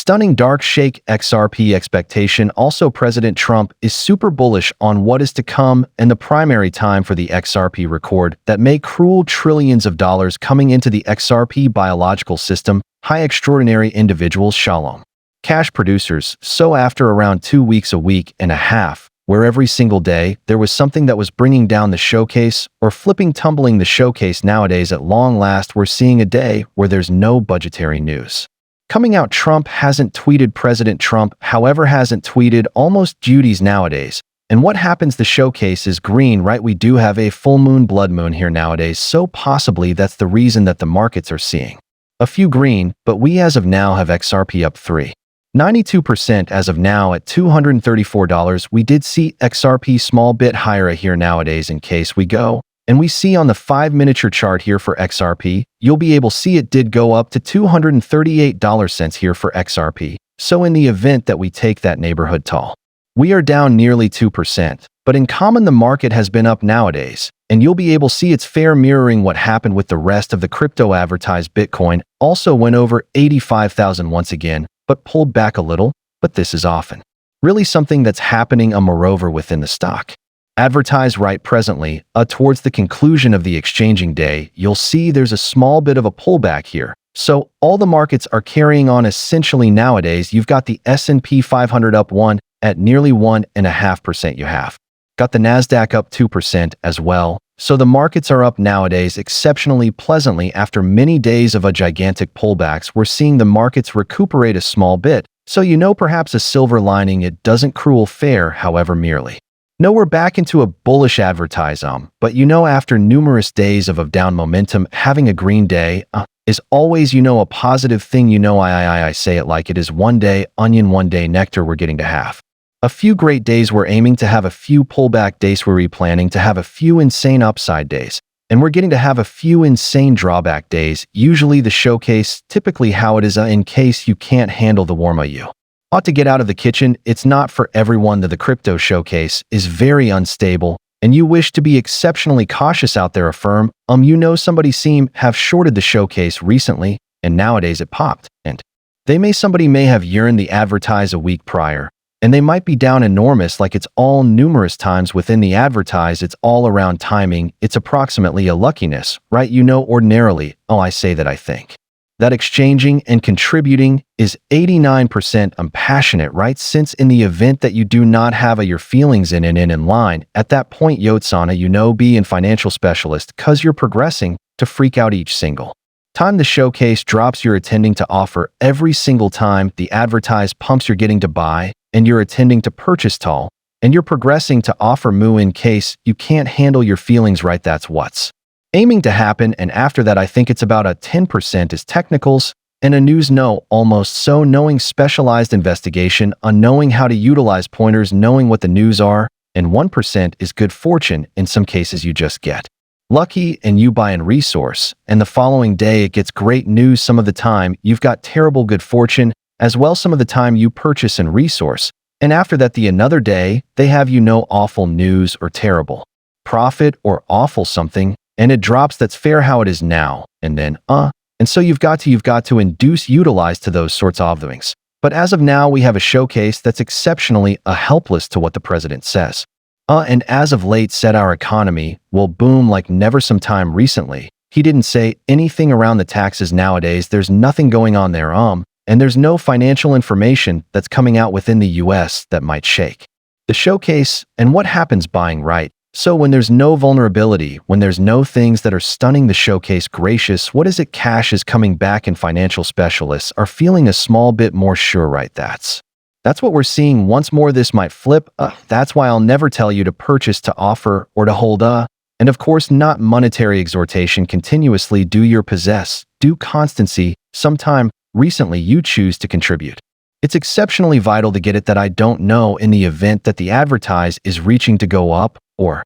Stunning dark shake XRP expectation. Also, President Trump is super bullish on what is to come and the primary time for the XRP record that may cruel trillions of dollars coming into the XRP biological system. High extraordinary individuals shalom. Cash producers. So after around 2 weeks, a week and a half, where every single day there was something that was bringing down the showcase or tumbling the showcase, nowadays at long last we're seeing a day where there's no budgetary news coming out. Trump hasn't tweeted. President Trump, however, hasn't tweeted almost duties nowadays. And what happens? The showcase is green, right? We do have a full moon, blood moon here nowadays, so possibly that's the reason that the markets are seeing a few green, but we as of now have XRP up 3.92% as of now at $234. We did see XRP small bit higher here nowadays. In case we go and we see on the 5-minute chart here for XRP, you'll be able to see it did go up to $238 here for XRP. So in the event that we take that neighborhood tall, we are down nearly 2%, but in common the market has been up nowadays, and you'll be able to see it's fair mirroring what happened with the rest of the crypto. Advertised Bitcoin also went over 85,000 once again, but pulled back a little. But this is often really something that's happening moreover within the stock. Advertised right presently, towards the conclusion of the exchanging day, you'll see there's a small bit of a pullback here. So all the markets are carrying on essentially nowadays. You've got the S&P 500 up 1 at nearly 1.5%. You have got the NASDAQ up 2% as well. So the markets are up nowadays exceptionally pleasantly after many days of a gigantic pullbacks. We're seeing the markets recuperate a small bit. So perhaps a silver lining, it doesn't cruel fair, however, merely. No, we're back into a bullish advertise but after numerous days of down momentum, having a green day is always a positive thing. I say it like it is. One day onion, one day nectar. We're getting to have a few great days. We're aiming to have a few pullback days. We're planning to have a few insane upside days, and we're getting to have a few insane drawback days. Usually the showcase, typically how it is, in case you can't handle the warm you ought to get out of the kitchen. It's not for everyone. The crypto showcase is very unstable, and you wish to be exceptionally cautious out there. Affirm, somebody have shorted the showcase recently, and nowadays it popped, and somebody may have yearned the advertise a week prior, and they might be down enormous. Like it's all numerous times within the advertise. It's all around timing. It's approximately a luckiness, right? Ordinarily, I say that I think that exchanging and contributing is 89% passionate, right? Since in the event that you do not have your feelings in line, at that point, Yotsana, be in financial specialist, cause you're progressing to freak out each single time the showcase drops. You're attending to offer every single time the advertised pumps. You're getting to buy, and you're attending to purchase tall, and you're progressing to offer moo in case you can't handle your feelings, right? That's what's aiming to happen. And after that, I think it's about a 10% is technicals and a news. No, almost so knowing specialized investigation on knowing how to utilize pointers, knowing what the news are, and 1% is good fortune. In some cases, you just get lucky and you buy in resource, and the following day it gets great news. Some of the time you've got terrible good fortune as well. Some of the time you purchase in resource, and after that another day they have awful news or terrible profit or awful something, and it drops. That's fair how it is now. And then and so you've got to utilize to those sorts of things. But as of now, we have a showcase that's exceptionally helpless to what the president says. And as of late said our economy will boom like never. Sometime recently, he didn't say anything around the taxes. Nowadays, there's nothing going on there. And there's no financial information that's coming out within the US that might shake the showcase. And what happens buying, right? So when there's no vulnerability, when there's no things that are stunning the showcase, gracious, what is it? Cash is coming back, and financial specialists are feeling a small bit more sure, right? That's what we're seeing. Once more, this might flip. That's why I'll never tell you to purchase, to offer, or to hold. And of course, not monetary exhortation. Continuously do your possess, do constancy. Sometime recently, you choose to contribute. It's exceptionally vital to get it. That I don't know in the event that the advertise is reaching to go up, or